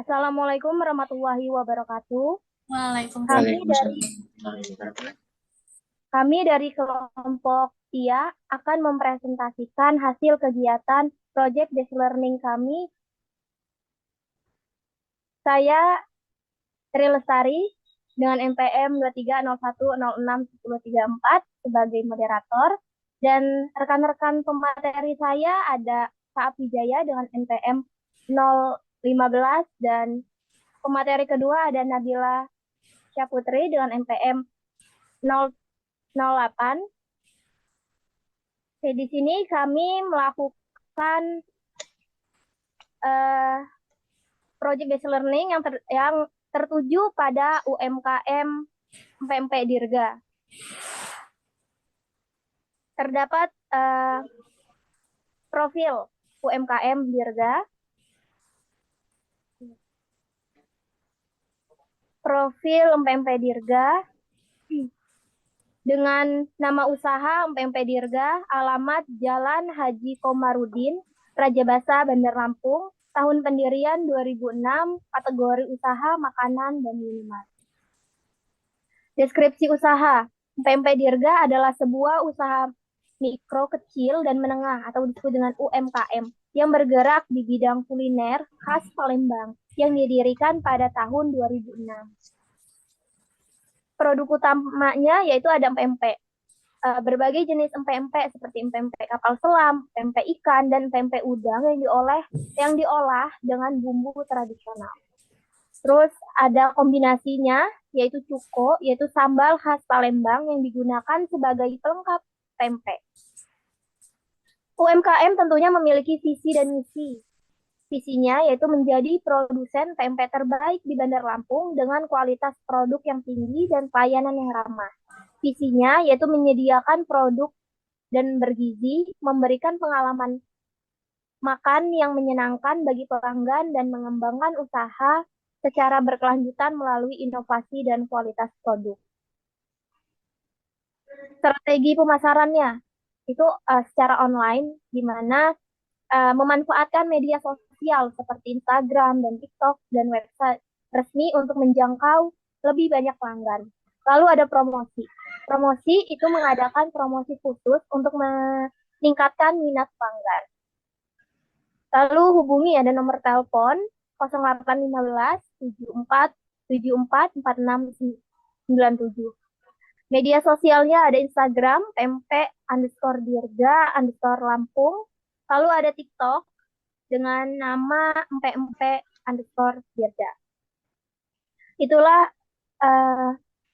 Assalamualaikum warahmatullahi wabarakatuh. Kami Waalaikumsalam. dari kami dari kelompok TIA akan mempresentasikan hasil kegiatan Project Based Learning kami. Saya Tri Lestari dengan NPM 2301061034 sebagai moderator dan rekan-rekan pemateri saya ada Kak Wijaya dengan NPM 015 dan pemateri kedua ada Nabila Syaputri dengan NPM 008. Di sini kami melakukan project based learning yang tertuju pada UMKM PMP Dirga. Terdapat profil UMKM Dirga, profil PMP Dirga dengan nama usaha PMP Dirga, alamat Jalan Haji Komarudin, Raja Basa, Bandar Lampung, tahun pendirian 2006, kategori usaha makanan dan minuman. Deskripsi usaha, PMP Dirga adalah sebuah usaha mikro, kecil, dan menengah atau disebut dengan UMKM yang bergerak di bidang kuliner khas Palembang yang didirikan pada tahun 2006. Produk utamanya yaitu ada empek-empek. Berbagai jenis empek-empek seperti empek-empek kapal selam, empek ikan, dan empek udang yang diolah dengan bumbu tradisional. Terus ada kombinasinya yaitu cuko, yaitu sambal khas Palembang yang digunakan sebagai pelengkap pempek. UMKM tentunya memiliki visi dan misi. Visinya yaitu menjadi produsen pempek terbaik di Bandar Lampung dengan kualitas produk yang tinggi dan pelayanan yang ramah. Visinya yaitu menyediakan produk dan bergizi, memberikan pengalaman makan yang menyenangkan bagi pelanggan dan mengembangkan usaha secara berkelanjutan melalui inovasi dan kualitas produk. Strategi pemasarannya itu secara online, di mana memanfaatkan media sosial seperti Instagram dan TikTok dan website resmi untuk menjangkau lebih banyak pelanggan. Lalu ada promosi. Promosi itu mengadakan promosi khusus untuk meningkatkan minat pelanggan. Lalu hubungi ada nomor telepon 0815 74 74 4697. Media sosialnya ada Instagram @dirga_Lampung. Lalu ada TikTok dengan nama @dirga. Itulah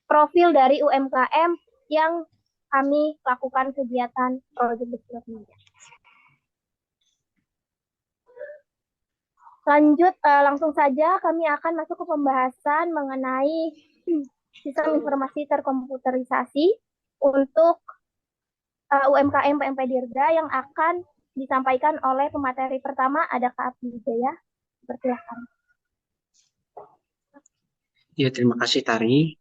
profil dari UMKM yang kami lakukan kegiatan project learning. Lanjut, langsung saja kami akan masuk ke pembahasan mengenai sistem informasi terkomputerisasi untuk UMKM PMP Dirga yang akan disampaikan oleh pemateri pertama ada Kak Wijaya. Persilakan. Ya, terima kasih Tari.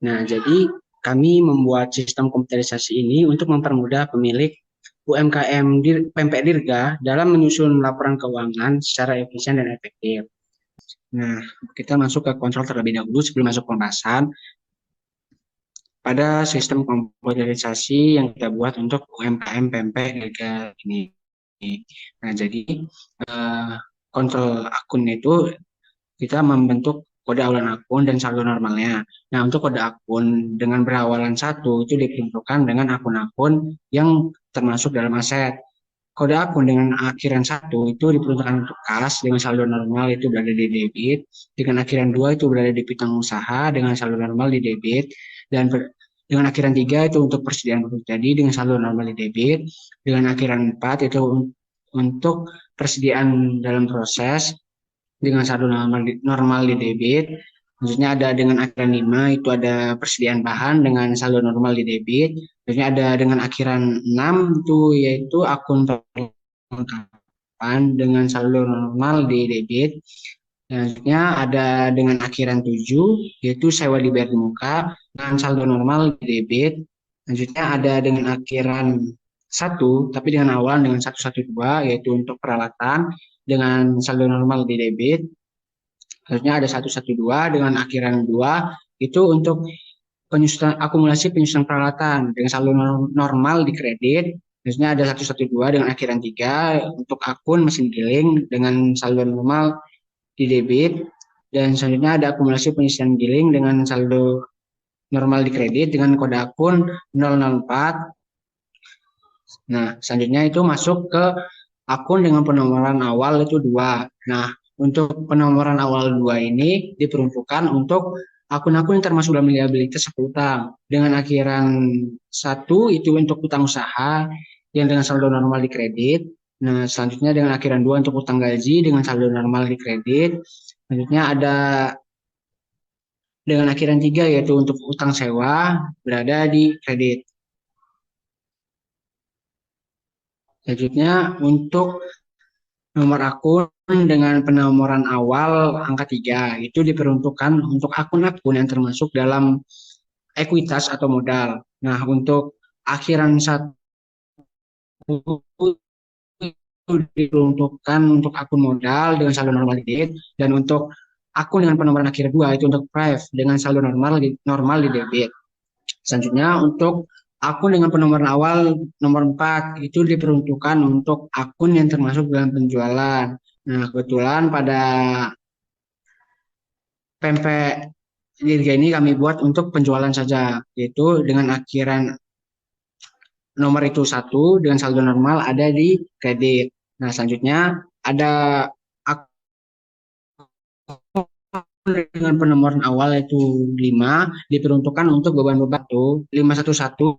Nah, jadi kami membuat sistem komputerisasi ini untuk mempermudah pemilik UMKM PMP Dirga dalam menyusun laporan keuangan secara efisien dan efektif. Nah, kita masuk ke kontrol terlebih dahulu sebelum masuk pembahasan pada sistem komputerisasi yang kita buat untuk UMKM PMP Dirga ini. Nah, jadi kontrol akun itu kita membentuk kode awalan akun dan saldo normalnya. Nah, untuk kode akun dengan berawalan 1 itu ditentukan dengan akun-akun yang termasuk dalam aset. Kode akun dengan akhiran 1 itu diperuntukkan untuk kas dengan saldo normal itu berada di debit, dengan akhiran 2 itu berada di piutang usaha dengan saldo normal di debit, dan dengan akhiran 3 itu untuk persediaan produk jadi dengan saldo normal di debit, dengan akhiran 4 itu untuk persediaan dalam proses dengan saldo normal di debit. Maksudnya ada dengan akhiran 5 itu ada persediaan bahan dengan saldo normal di debit. Maksudnya ada dengan akhiran 6 itu yaitu akun perlengkapan dengan saldo normal di debit. Selanjutnya ada dengan akhiran 7 yaitu sewa dibayar di muka dengan saldo normal di debit. Selanjutnya ada dengan akhiran 1 tapi dengan awalan dengan 112 yaitu untuk peralatan dengan saldo normal di debit. Selanjutnya ada 112 dengan akhiran 2 itu untuk penyusunan akumulasi penyusunan peralatan dengan saldo normal di kredit. Selanjutnya ada 112 dengan akhiran 3 untuk akun mesin giling dengan saldo normal di debit. Dan selanjutnya ada akumulasi penyusunan giling dengan saldo normal di kredit dengan kode akun 004. Nah, selanjutnya itu masuk ke akun dengan penomoran awal itu 2. Nah, untuk penomoran awal 2 ini diperuntukkan untuk akun-akun yang termasuk dalam liabilitas utang. Dengan akhiran 1 itu untuk utang usaha yang dengan saldo normal di kredit. Nah, selanjutnya dengan akhiran 2 untuk utang gaji dengan saldo normal di kredit. Selanjutnya ada dengan akhiran 3 yaitu untuk utang sewa berada di kredit. Selanjutnya untuk nomor akun dengan penomoran awal angka 3 itu diperuntukkan untuk akun-akun yang termasuk dalam ekuitas atau modal. Nah, untuk akhiran 1 itu diperuntukkan untuk akun modal dengan saldo normal di debit, dan untuk akun dengan penomoran akhir 2 itu untuk Prive dengan saldo normal di debit. Selanjutnya untuk akun dengan penomoran awal nomor 4 itu diperuntukkan untuk akun yang termasuk dalam penjualan. Nah, kebetulan pada pempek Dirga ini kami buat untuk penjualan saja, yaitu dengan akhiran nomor itu 1 dengan saldo normal ada di kredit. Nah, selanjutnya ada akun dengan penomoran awal yaitu 5 diperuntukkan untuk beban-beban tuh 511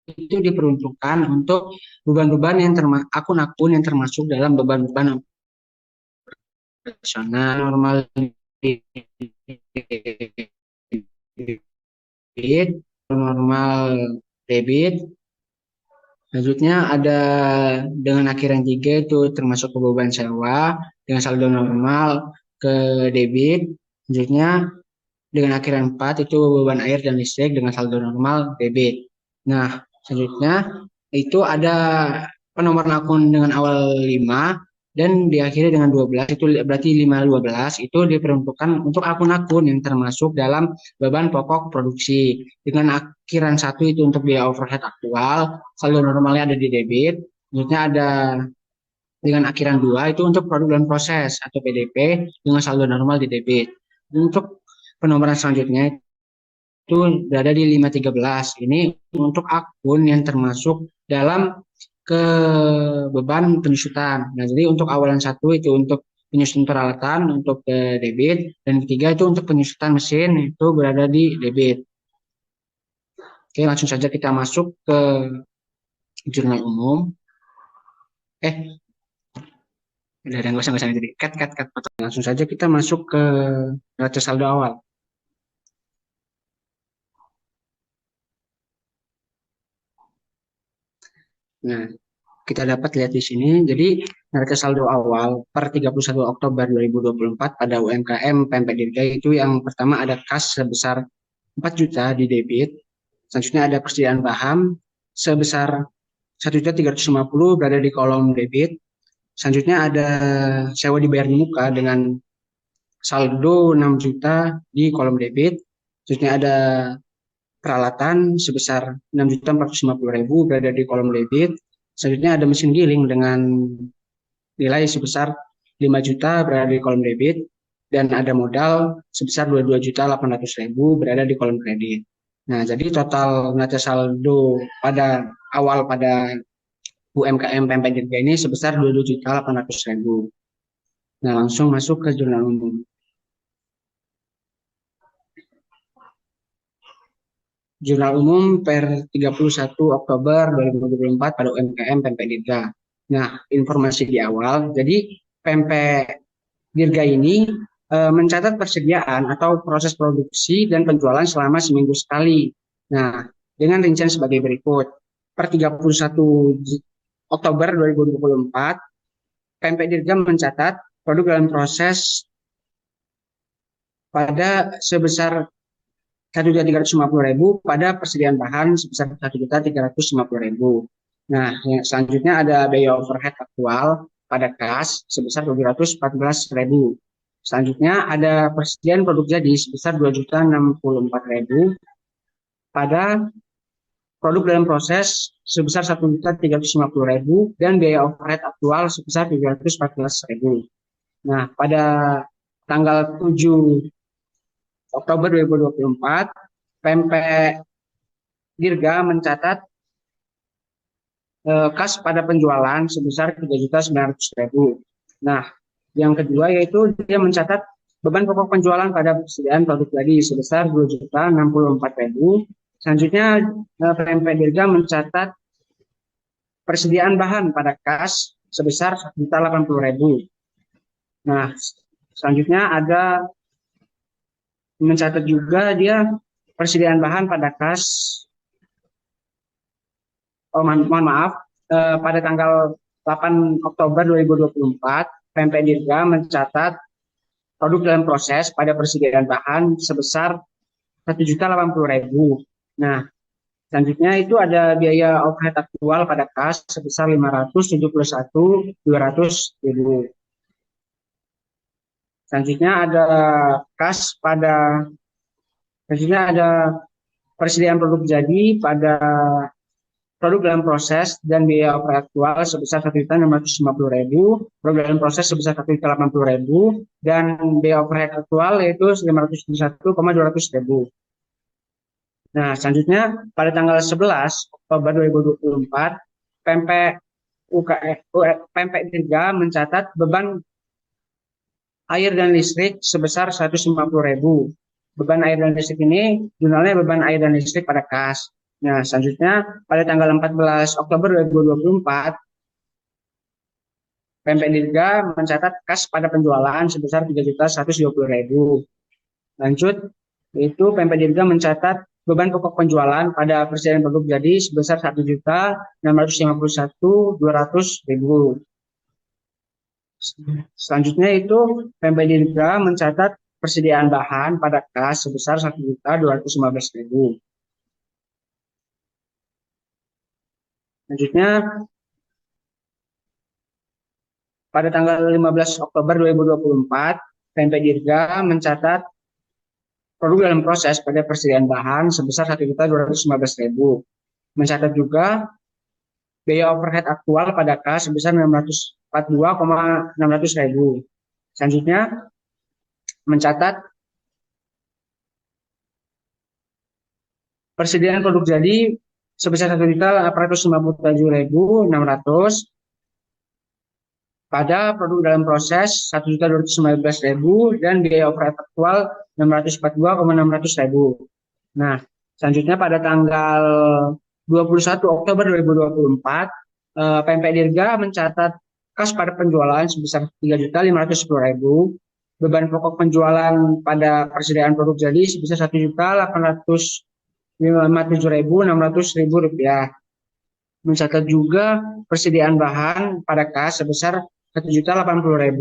itu diperuntukkan untuk beban-beban yang akun-akun yang termasuk dalam beban-beban operasional normal debit, normal debit. Selanjutnya ada dengan akhiran 3 itu termasuk ke beban sewa dengan saldo normal ke debit. Selanjutnya dengan akhiran 4 itu beban air dan listrik dengan saldo normal debit. Nah, selanjutnya itu ada penomoran akun dengan awal 5 dan diakhiri dengan 12 itu berarti 512 itu diperuntukkan untuk akun-akun yang termasuk dalam beban pokok produksi. Dengan akhiran 1 itu untuk biaya overhead aktual, saldo normalnya ada di debit. Selanjutnya ada dengan akhiran 2 itu untuk produk dan proses atau PDP dengan saldo normal di debit. Untuk penomoran selanjutnya itu berada di 513. Ini untuk akun yang termasuk dalam ke beban penyusutan. Nah, jadi untuk awalan 1 itu untuk penyusutan peralatan untuk ke debit, dan ketiga itu untuk penyusutan mesin itu berada di debit. Oke, langsung saja kita masuk ke jurnal umum. Udah nggak usah jadi cut. Langsung saja kita masuk ke neraca saldo awal. Nah, kita dapat lihat di sini. Jadi neraca saldo awal per 31 Oktober 2024 pada UMKM Pempek Dirga itu yang pertama ada kas sebesar 4 juta di debit. Selanjutnya ada persediaan bahan sebesar 1.350.000 berada di kolom debit. Selanjutnya ada sewa dibayar di muka dengan saldo 6 juta di kolom debit. Selanjutnya ada peralatan sebesar 6.450.000 berada di kolom debit. Selanjutnya ada mesin giling dengan nilai sebesar 5 juta berada di kolom debit, dan ada modal sebesar 22.800.000 berada di kolom kredit. Nah, jadi total neraca saldo pada awal pada UMKM Pempek Dirga ini sebesar 22.800.000. Nah, langsung masuk ke jurnal umum. Jurnal umum per 31 Oktober 2024 pada UMKM Pempek Dirga. Nah, informasi di awal, jadi Pempek Dirga ini mencatat persediaan atau proses produksi dan penjualan selama seminggu sekali. Nah, dengan rincian sebagai berikut. Per 31 Oktober 2024, Pempek Dirga mencatat produk dalam proses pada sebesar 1.350.000 pada persediaan bahan sebesar 1.350.000. Nah, selanjutnya ada biaya overhead aktual pada kas sebesar 714.000. Selanjutnya ada persediaan produk jadi sebesar 2.064.000 pada produk dalam proses sebesar 1.350.000 dan biaya overhead aktual sebesar 714.000. Nah, pada tanggal 7 Oktober 2024, Pempe Dirga mencatat kas pada penjualan sebesar 3.900.000. Nah, yang kedua yaitu dia mencatat beban pokok penjualan pada persediaan produk jadi sebesar 2.064.000. Selanjutnya, PMP Dirga mencatat persediaan bahan pada kas sebesar 1.080.000. Nah, selanjutnya ada mencatat juga dia persediaan bahan pada kas, mohon maaf, pada tanggal 8 Oktober 2024, PMP Dirga mencatat produk dalam proses pada persediaan bahan sebesar 1.080.000. Nah, selanjutnya itu ada biaya overhead aktual pada kas sebesar 571.200.000. Selanjutnya ada kas pada selanjutnya ada persediaan produk jadi pada produk dalam proses dan biaya overhead aktual sebesar 1.650.000, produk dalam proses sebesar 1.080.000 dan biaya overhead aktual yaitu 571.200.000. Nah, selanjutnya pada tanggal 11 Oktober 2024, PMP Dirga mencatat beban air dan listrik sebesar 150.000. Beban air dan listrik ini jurnalnya beban air dan listrik pada kas. Nah, selanjutnya pada tanggal 14 Oktober 2024, PMP Dirga mencatat kas pada penjualan sebesar 3.120.000. Lanjut, yaitu PMP Dirga mencatat beban pokok penjualan pada persediaan produk jadi sebesar 1.651.200.000. Selanjutnya itu PMP Dirga mencatat persediaan bahan pada kas sebesar 1.215.000. Selanjutnya pada tanggal 15 Oktober 2024, PMP Dirga mencatat produk dalam proses pada persediaan bahan sebesar 1.215.000. Mencatat juga biaya overhead aktual pada kas sebesar 642.600.000. Selanjutnya mencatat persediaan produk jadi sebesar 1.857.600 pada produk dalam proses 1.219.000 dan biaya overhead aktual 642.600.000. Nah, selanjutnya pada tanggal 21 Oktober 2024, PMP Dirga mencatat kas pada penjualan sebesar 3.510.000, beban pokok penjualan pada persediaan produk jadi sebesar 1.857.600 rupiah. Mencatat juga persediaan bahan pada kas sebesar 1.080.000.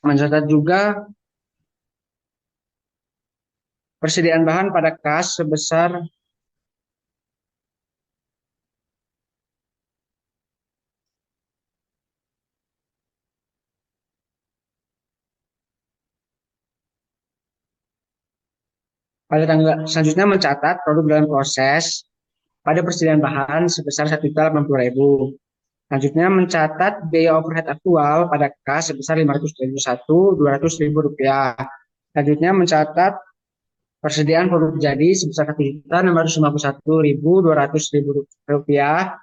Mencatat juga persediaan bahan pada kas sebesar pada tanggal selanjutnya mencatat produk dalam proses pada persediaan bahan sebesar 1.080.000. Selanjutnya mencatat biaya overhead aktual pada kas sebesar 571.200.000 rupiah. Selanjutnya mencatat persediaan produk jadi sebesar 1.651.200.000 rupiah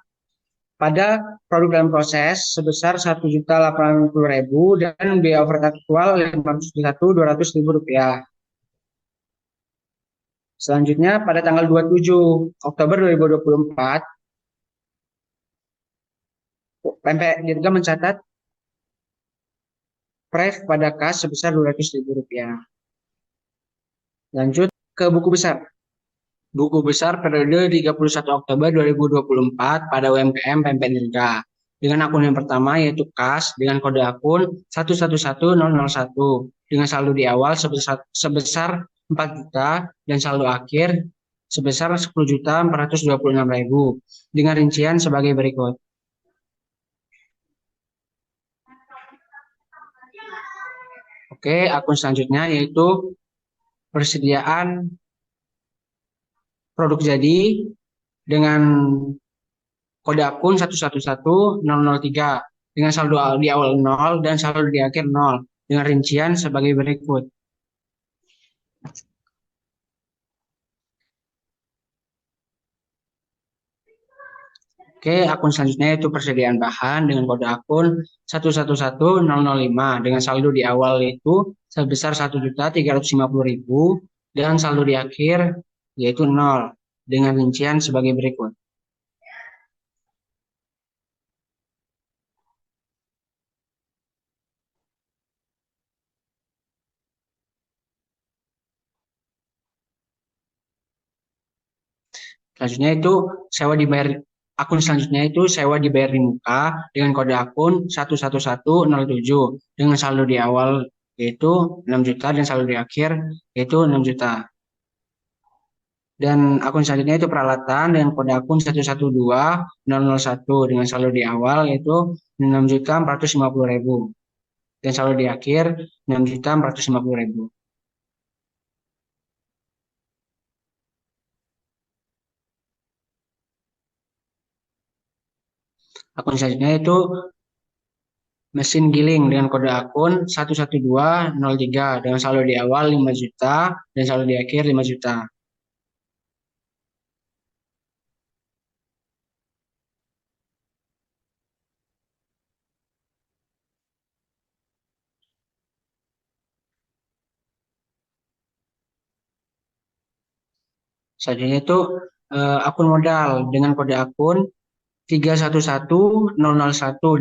pada produk dalam proses sebesar 1.080.000 dan biaya overhead aktual 551.200.000 rupiah. Selanjutnya pada tanggal 27 Oktober 2024, PMP Dirga mencatat price pada kas sebesar 200.000 rupiah. Lanjut ke buku besar. Buku besar periode 31 Oktober 2024 pada UMKM PMP Dirga. Dengan akun yang pertama yaitu kas dengan kode akun 111001 dengan saldo di awal sebesar 4 juta dan saldo akhir sebesar 10.426.000 dengan rincian sebagai berikut. Oke, akun selanjutnya yaitu persediaan produk jadi dengan kode akun 111003 dengan saldo di awal 0 dan saldo di akhir 0 dengan rincian sebagai berikut. Oke, akun selanjutnya itu persediaan bahan dengan kode akun 111005 dengan saldo di awal itu sebesar 1.350.000 dan saldo di akhir yaitu 0 dengan rincian sebagai berikut. Selanjutnya itu sewa dibayar akun selanjutnya itu sewa dibayar di muka dengan kode akun 11107 dengan saldo di awal yaitu 6 juta dan saldo di akhir yaitu 6 juta. Dan akun selanjutnya itu peralatan dengan kode akun 112001 dengan saldo di awal yaitu 6.450.000 dan saldo di akhir 6.450.000. Akun selanjutnya itu mesin giling dengan kode akun 11203 dengan saldo di awal 5 juta dan saldo di akhir 5 juta. Selanjutnya itu akun modal dengan kode akun 311001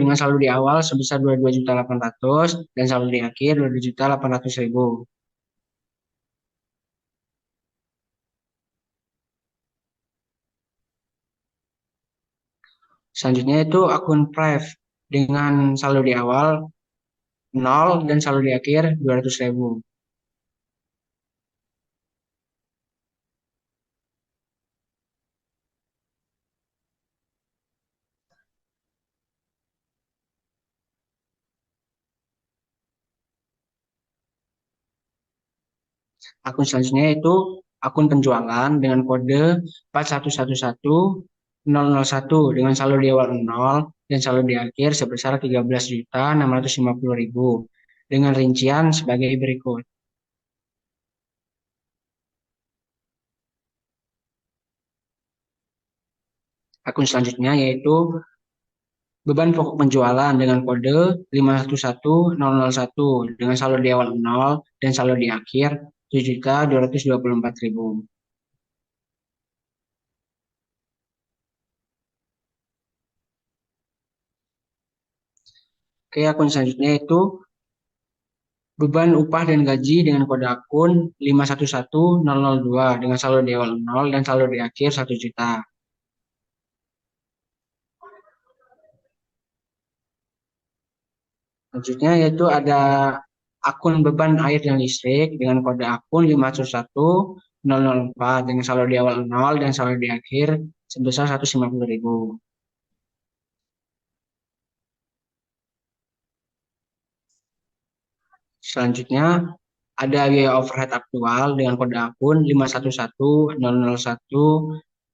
dengan saldo di awal sebesar 22.800 dan saldo di akhir 22.800.000. Selanjutnya itu akun Prive dengan saldo di awal 0 dan saldo di akhir 200.000. Akun selanjutnya itu akun penjualan dengan kode 4111001 dengan saldo di awal 0 dan saldo di akhir sebesar 13.650.000 dengan rincian sebagai berikut. Akun selanjutnya yaitu beban pokok penjualan dengan kode 511001 dengan saldo di awal 0 dan saldo di akhir 7.224.000. Oke, akun selanjutnya itu beban upah dan gaji dengan kode akun 511002 dengan saldo di awal 0 dan saldo di akhir 1 juta. Selanjutnya yaitu ada akun beban air dan listrik dengan kode akun 511004 dengan saldo di awal 0 dan saldo di akhir sebesar 150.000. Selanjutnya ada biaya overhead aktual dengan kode akun 511001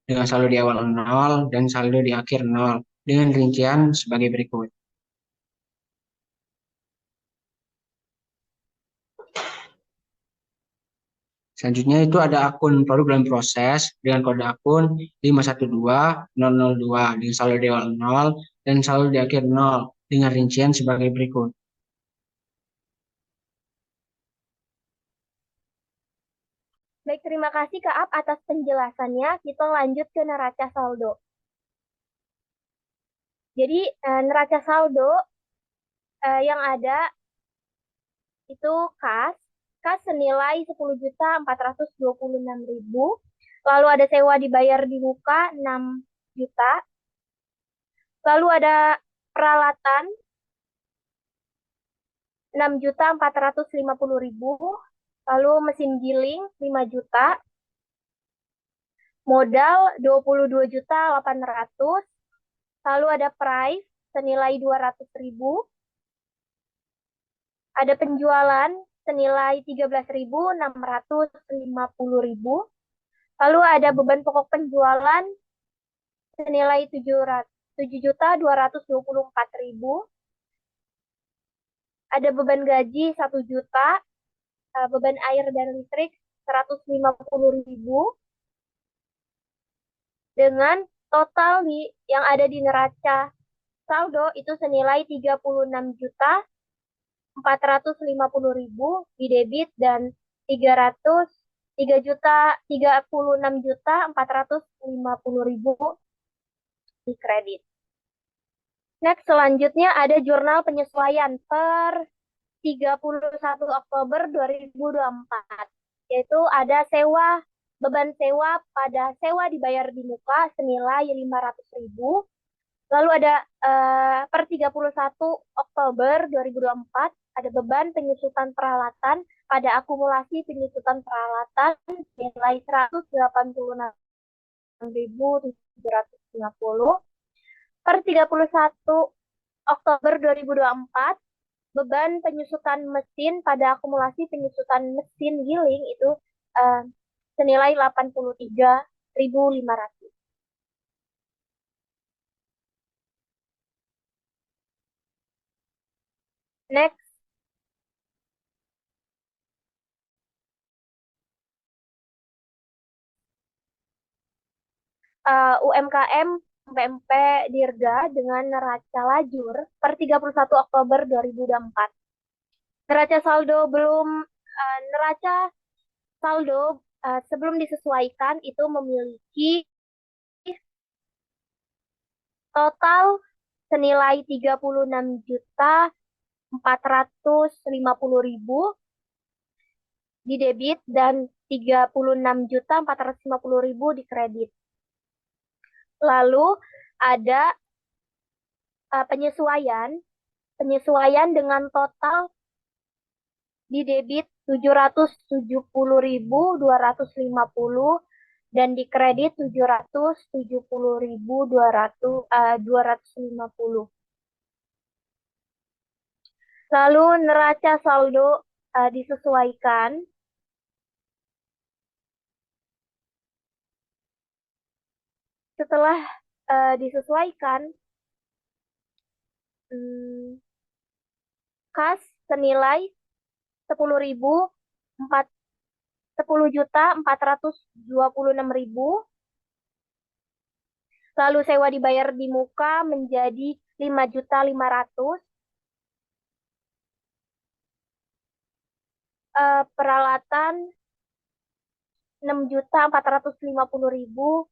dengan saldo di awal 0 dan saldo di akhir 0 dengan rincian sebagai berikut. Selanjutnya itu ada akun produk dalam proses dengan kode akun 512002 dengan saldo di awal 0 dan saldo di akhir 0 dengan rincian sebagai berikut. Baik, terima kasih Kak Ap atas penjelasannya. Kita lanjut ke neraca saldo. Jadi neraca saldo yang ada itu kas senilai 10.426.000. Lalu ada sewa dibayar di muka 6 juta. Lalu ada peralatan 6.450.000. Lalu mesin giling 5 juta. Modal 22.800.000. Lalu ada price senilai 200.000. Ada penjualan senilai 13.650.000. Lalu ada beban pokok penjualan senilai 7.224.000. Ada beban gaji 1 juta, beban air dan listrik 150.000, dengan total yang ada di neraca saldo itu senilai 36.450.000 di debit dan 36.450.000 di kredit. Next, selanjutnya ada jurnal penyesuaian per 31 Oktober 2024, yaitu ada beban sewa pada sewa dibayar di muka senilai 500.000. Lalu ada per 31 Oktober 2024 ada beban penyusutan peralatan pada akumulasi penyusutan peralatan nilai 186.750. Per 31 Oktober 2024 beban penyusutan mesin pada akumulasi penyusutan mesin giling itu senilai 83.500. Next, UMKM PMP Dirga dengan neraca lajur per 31 Oktober 2024. Neraca saldo sebelum disesuaikan itu memiliki total senilai 36.450.000 di debit dan 36.450.000 di kredit. Lalu ada penyesuaian dengan total di debit 770.250 dan di kredit 770.250. Lalu neraca saldo disesuaikan setelah disesuaikan, kas senilai 10.426.000. Lalu sewa dibayar di muka menjadi 5.500.000. Peralatan 6.450.000.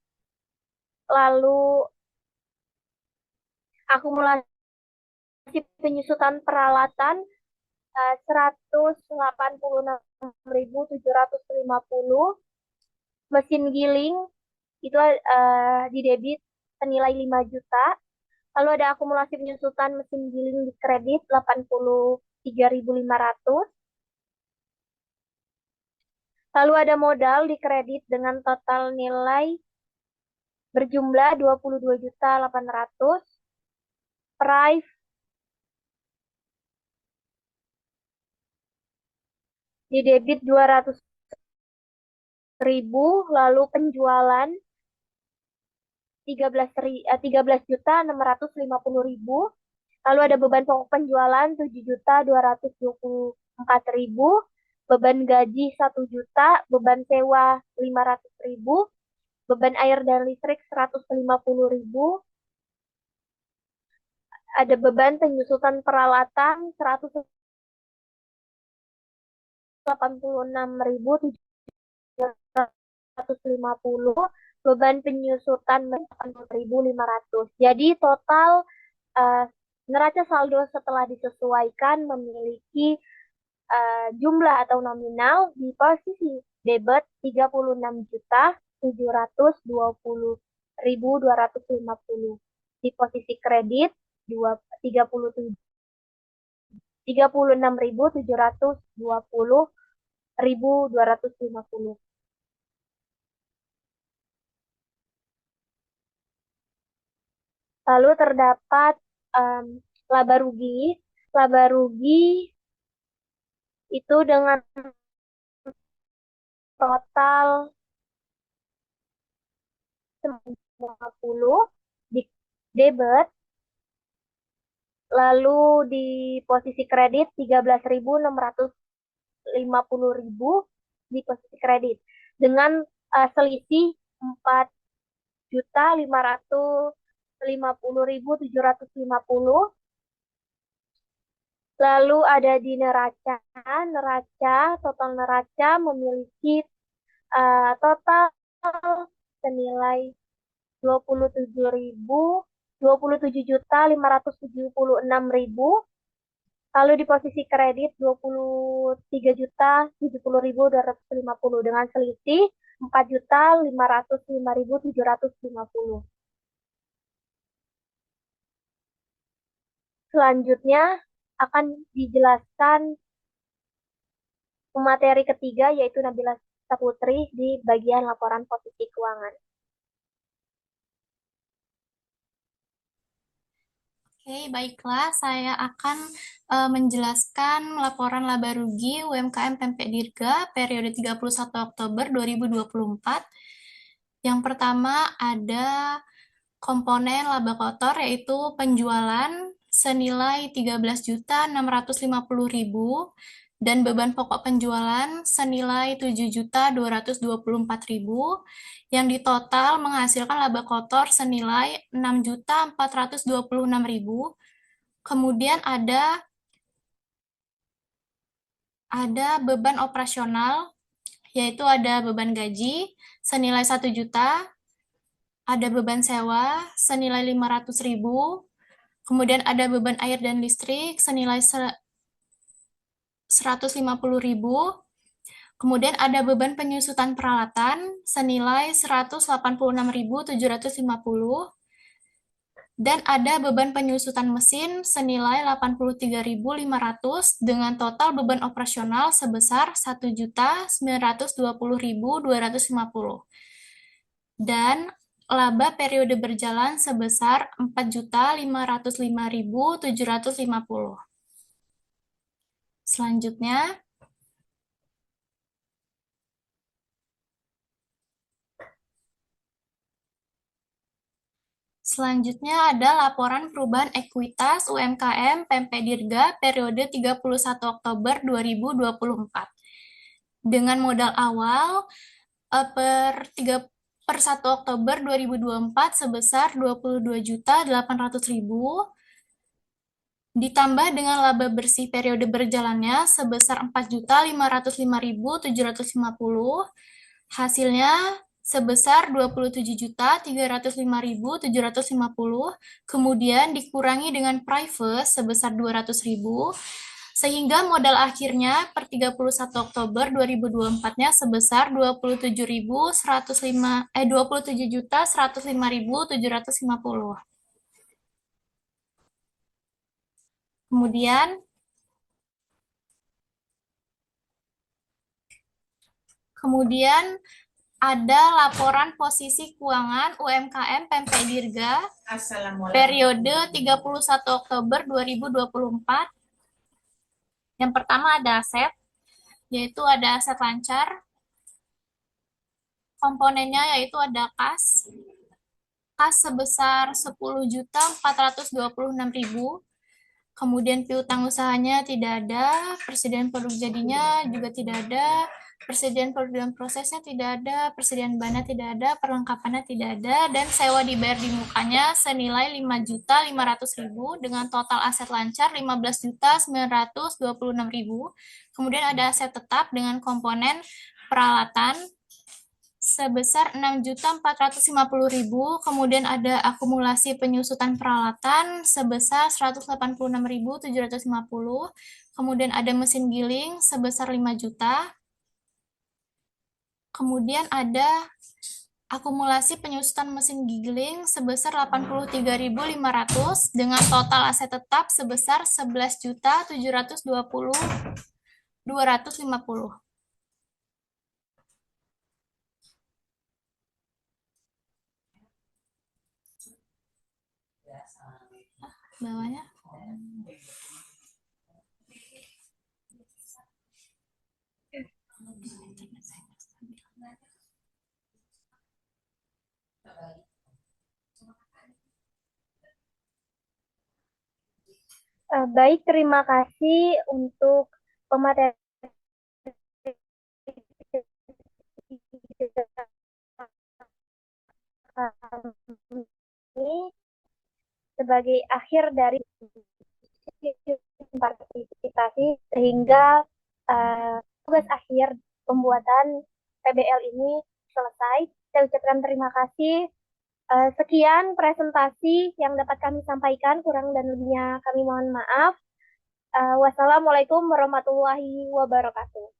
Lalu akumulasi penyusutan peralatan 186.750. Mesin giling itu di debit senilai 5 juta. Lalu ada akumulasi penyusutan mesin giling di kredit 83.500. Lalu ada modal di kredit dengan total nilai berjumlah 22.800.000. Price di debit 200.000. Lalu penjualan 13.650.000. Lalu ada beban pokok penjualan 7.224.000. Beban gaji 1 juta, beban sewa 500.000, beban air dan listrik 150.000. Ada beban penyusutan peralatan 186.750, beban penyusutan 80.500. Jadi total neraca saldo setelah disesuaikan memiliki jumlah atau nominal di posisi debit 36.720.250. Di posisi kredit 36.720.250. Lalu terdapat laba rugi. Laba rugi itu dengan total 50 di debit, lalu di posisi kredit 13.650.000 di posisi kredit dengan selisih 4.550.750. Lalu ada di neraca, total neraca memiliki total senilai 27.576.000. Lalu di posisi kredit 23.070.250 dengan selisih 4.505.750. Selanjutnya akan dijelaskan materi ketiga yaitu Nabila Saputri di bagian laporan posisi keuangan. Oke, baiklah. Saya akan menjelaskan laporan laba rugi UMKM Pempek Dirga periode 31 Oktober 2024. Yang pertama ada komponen laba kotor yaitu penjualan senilai 13.650.000 dan beban pokok penjualan senilai 7.224.000 yang ditotal menghasilkan laba kotor senilai 6.426.000. Kemudian ada beban operasional yaitu ada beban gaji senilai 1 juta, ada beban sewa senilai 500.000, kemudian ada beban air dan listrik senilai 150.000, kemudian ada beban penyusutan peralatan senilai 186.750, dan ada beban penyusutan mesin senilai 83.500 dengan total beban operasional sebesar 1.920.250 dan laba periode berjalan sebesar 4.505.750. Selanjutnya, ada laporan perubahan ekuitas UMKM Pempek Dirga periode 31 Oktober 2024. Dengan modal awal per 1 Oktober 2024 sebesar 22.800.000 ditambah dengan laba bersih periode berjalannya sebesar 4.505.750, hasilnya sebesar 27.305.750, kemudian dikurangi dengan private sebesar 200.000, sehingga modal akhirnya per 31 Oktober 2024-nya sebesar 27.105.750. Kemudian ada laporan posisi keuangan UMKM Pempek Dirga periode 31 Oktober 2024. Yang pertama ada aset, yaitu ada aset lancar. Komponennya yaitu ada kas sebesar 10.426.000. Kemudian piutang usahanya tidak ada, persediaan produk jadinya juga tidak ada, persediaan produk dalam prosesnya tidak ada, persediaan bahannya tidak ada, perlengkapannya tidak ada, dan sewa dibayar di mukanya senilai 5.500.000 dengan total aset lancar 15.926.000. Kemudian ada aset tetap dengan komponen peralatan sebesar 6.450.000, kemudian ada akumulasi penyusutan peralatan sebesar 186.750, kemudian ada mesin giling sebesar 5 juta, kemudian ada akumulasi penyusutan mesin giling sebesar 83.500 dengan total aset tetap sebesar 11.720.250. Bawahnya. Baik, terima kasih untuk pemateri ini sebagai akhir dari partisipasi sehingga tugas akhir pembuatan PBL ini selesai. Saya ucapkan terima kasih. Sekian presentasi yang dapat kami sampaikan, kurang dan lebihnya kami mohon maaf. Wassalamualaikum warahmatullahi wabarakatuh.